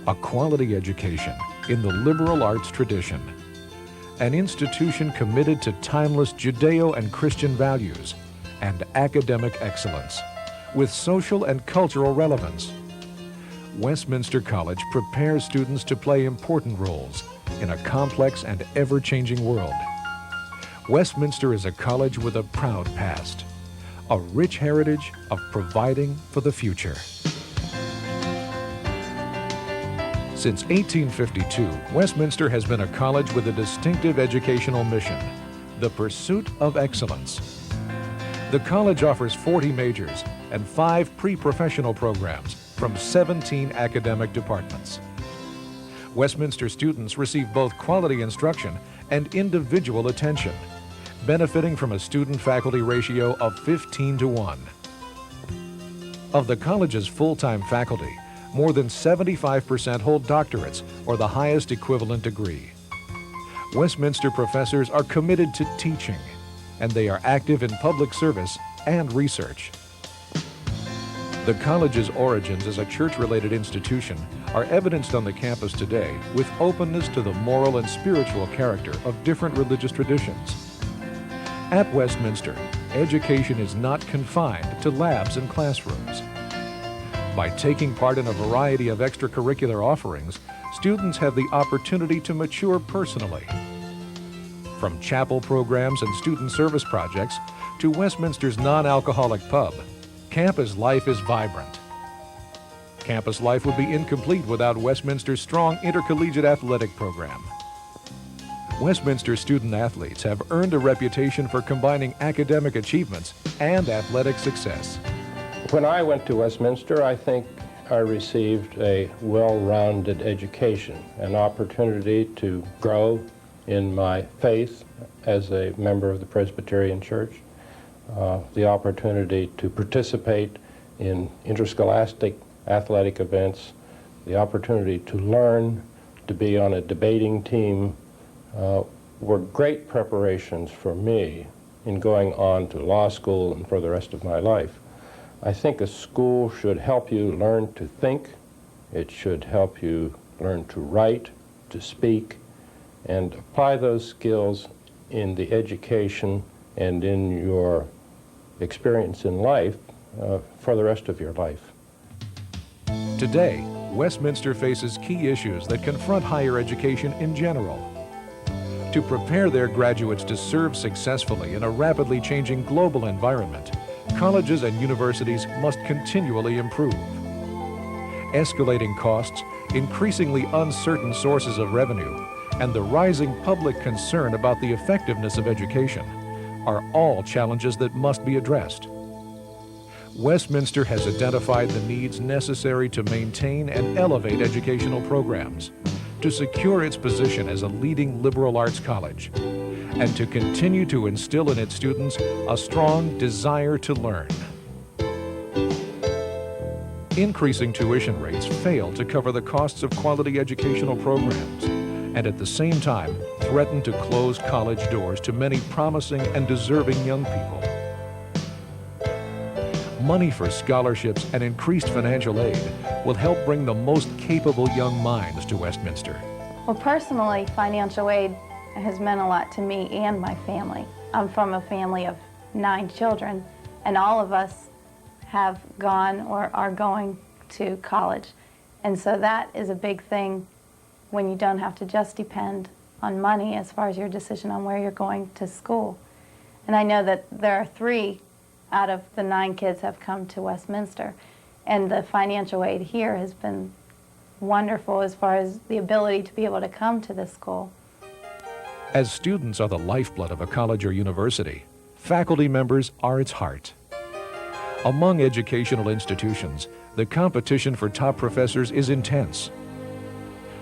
A quality education in the liberal arts tradition. An institution committed to timeless Judeo and Christian values and academic excellence with social and cultural relevance. Westminster College prepares students to play important roles in a complex and ever-changing world. Westminster is a college with a proud past, a rich heritage of providing for the future. Since 1852, Westminster has been a college with a distinctive educational mission, the pursuit of excellence. The college offers 40 majors and 5 pre-professional programs from 17 academic departments. Westminster students receive both quality instruction and individual attention, benefiting from a student-faculty ratio of 15:1. Of the college's full-time faculty, more than 75% hold doctorates or the highest equivalent degree. Westminster professors are committed to teaching, and they are active in public service and research. The college's origins as a church-related institution are evidenced on the campus today with openness to the moral and spiritual character of different religious traditions. At Westminster, education is not confined to labs and classrooms. By taking part in a variety of extracurricular offerings, students have the opportunity to mature personally. From chapel programs and student service projects to Westminster's non-alcoholic pub, campus life is vibrant. Campus life would be incomplete without Westminster's strong intercollegiate athletic program. Westminster student athletes have earned a reputation for combining academic achievements and athletic success. When I went to Westminster, I think I received a well-rounded education, an opportunity to grow in my faith as a member of the Presbyterian Church, the opportunity to participate in interscholastic athletic events, the opportunity to learn, to be on a debating team, were great preparations for me in going on to law school and for the rest of my life. I think a school should help you learn to think. It should help you learn to write, to speak, and apply those skills in the education and in your experience in life for the rest of your life. Today, Westminster faces key issues that confront higher education in general. To prepare their graduates to serve successfully in a rapidly changing global environment, colleges and universities must continually improve. Escalating costs, increasingly uncertain sources of revenue, and the rising public concern about the effectiveness of education are all challenges that must be addressed. Westminster has identified the needs necessary to maintain and elevate educational programs, to secure its position as a leading liberal arts college, and to continue to instill in its students a strong desire to learn. Increasing tuition rates fail to cover the costs of quality educational programs, and at the same time threaten to close college doors to many promising and deserving young people. Money for scholarships and increased financial aid will help bring the most capable young minds to Westminster. Well, personally, financial aid has meant a lot to me and my family. I'm from a family of 9 children, and all of us have gone or are going to college. And so that is a big thing when you don't have to just depend on money as far as your decision on where you're going to school. And I know that there are 3 out of the 9 kids have come to Westminster, and the financial aid here has been wonderful as far as the ability to be able to come to this school. As students are the lifeblood of a college or university, faculty members are its heart. Among educational institutions, the competition for top professors is intense.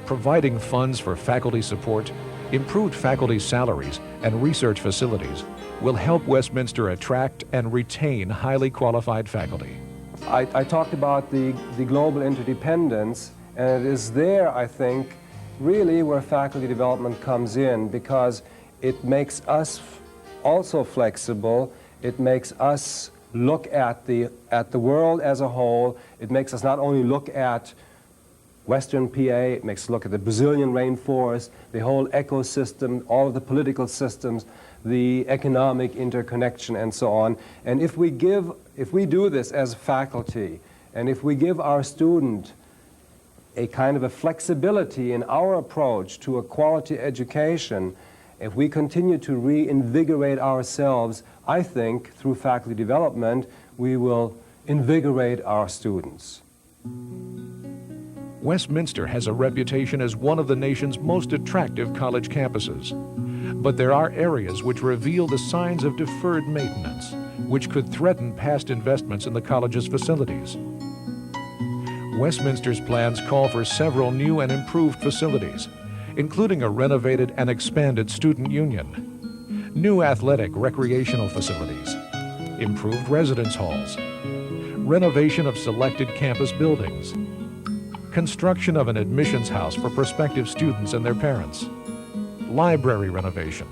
Providing funds for faculty support, improved faculty salaries, and research facilities will help Westminster attract and retain highly qualified faculty. I talked about the global interdependence, and it is there, I think, really where faculty development comes in, because it makes us also flexible. It makes us look at the world as a whole. It makes us not only look at Western PA, it makes us look at the Brazilian rainforest, the whole ecosystem, all of the political systems, the economic interconnection, and so on. And if we do this as faculty, and if we give our student a kind of a flexibility in our approach to a quality education, if we continue to reinvigorate ourselves, I think through faculty development, we will invigorate our students. Westminster has a reputation as one of the nation's most attractive college campuses. But there are areas which reveal the signs of deferred maintenance, which could threaten past investments in the college's facilities. Westminster's plans call for several new and improved facilities, including a renovated and expanded student union, new athletic recreational facilities, improved residence halls, renovation of selected campus buildings, construction of an admissions house for prospective students and their parents, library renovation,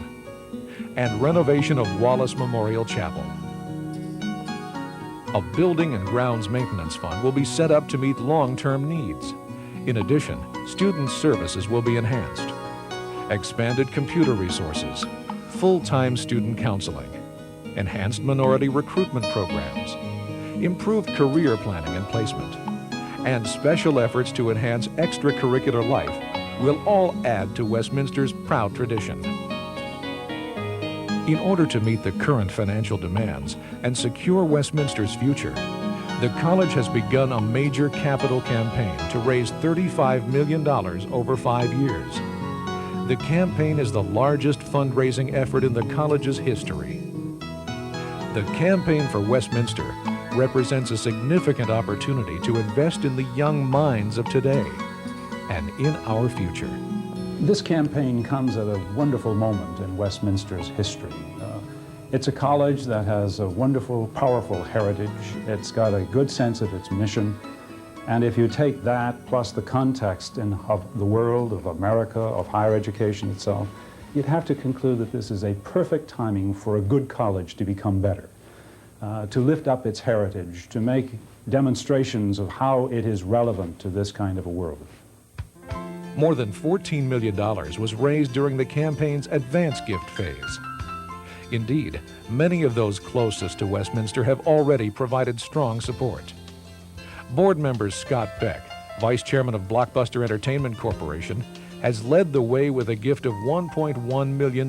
and renovation of Wallace Memorial Chapel. A building and grounds maintenance fund will be set up to meet long-term needs. In addition, student services will be enhanced. Expanded computer resources, full-time student counseling, enhanced minority recruitment programs, improved career planning and placement, and special efforts to enhance extracurricular life will all add to Westminster's proud tradition. In order to meet the current financial demands and secure Westminster's future, the college has begun a major capital campaign to raise $35 million over 5 years. The campaign is the largest fundraising effort in the college's history. The campaign for Westminster represents a significant opportunity to invest in the young minds of today and in our future. This campaign comes at a wonderful moment in Westminster's history. It's a college that has a wonderful, powerful heritage. It's got a good sense of its mission. And if you take that plus the context of the world, of America, of higher education itself, you'd have to conclude that this is a perfect timing for a good college to become better, to lift up its heritage, to make demonstrations of how it is relevant to this kind of a world. More than $14 million was raised during the campaign's advance gift phase. Indeed, many of those closest to Westminster have already provided strong support. Board member Scott Beck, Vice Chairman of Blockbuster Entertainment Corporation, has led the way with a gift of $1.1 million.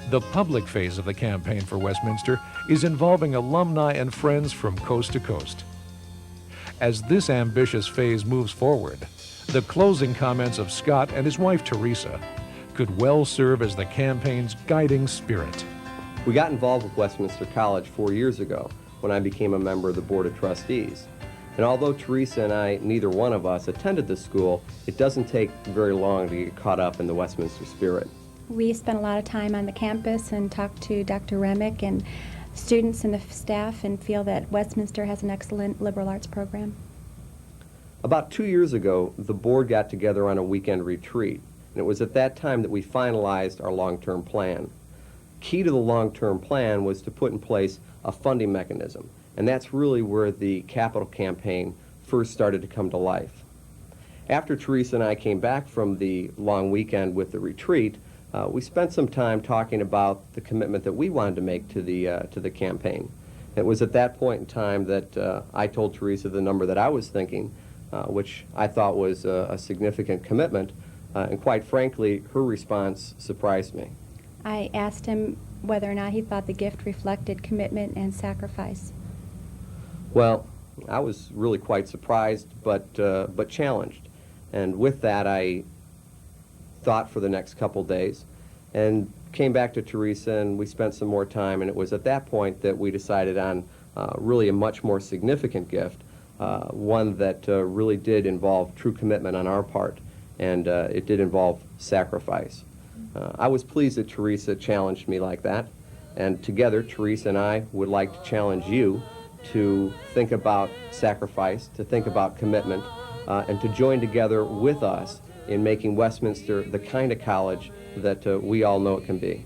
The public phase of the campaign for Westminster is involving alumni and friends from coast to coast. As this ambitious phase moves forward, the closing comments of Scott and his wife Teresa could well serve as the campaign's guiding spirit. We got involved with Westminster College 4 years ago when I became a member of the Board of Trustees. And although Teresa and I, neither one of us, attended the school, it doesn't take very long to get caught up in the Westminster spirit. We spent a lot of time on the campus and talked to Dr. Remick and students and the staff and feel that Westminster has an excellent liberal arts program. About 2 years ago, the board got together on a weekend retreat, and it was at that time that we finalized our long-term plan. Key to the long-term plan was to put in place a funding mechanism, and that's really where the capital campaign first started to come to life. After Teresa and I came back from the long weekend with the retreat, we spent some time talking about the commitment that we wanted to make to the campaign. It was at that point in time that I told Teresa the number that I was thinking, which I thought was a significant commitment, and quite frankly, her response surprised me. I asked him whether or not he thought the gift reflected commitment and sacrifice. Well, I was really quite surprised, but challenged. And with that, I thought for the next couple days and came back to Teresa, and we spent some more time, and it was at that point that we decided on really a much more significant gift, one that really did involve true commitment on our part, and it did involve sacrifice. I was pleased that Teresa challenged me like that, and together Teresa and I would like to challenge you to think about sacrifice, to think about commitment, and to join together with us in making Westminster the kind of college that we all know it can be.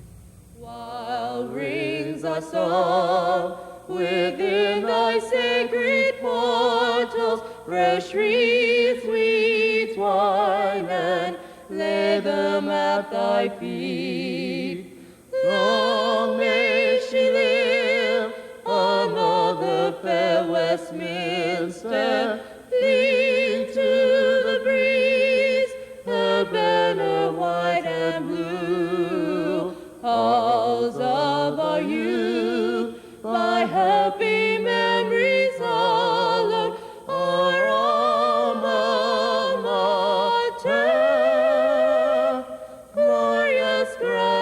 While rings a song within thy sacred portals, fresh wreaths, sweet wine, and lay them at thy feet. Long may she live, another fair Westminster, fling to the breeze her banner white and blue. Halls of our youth, by happy memories hallowed, our alma mater, glorious Christ.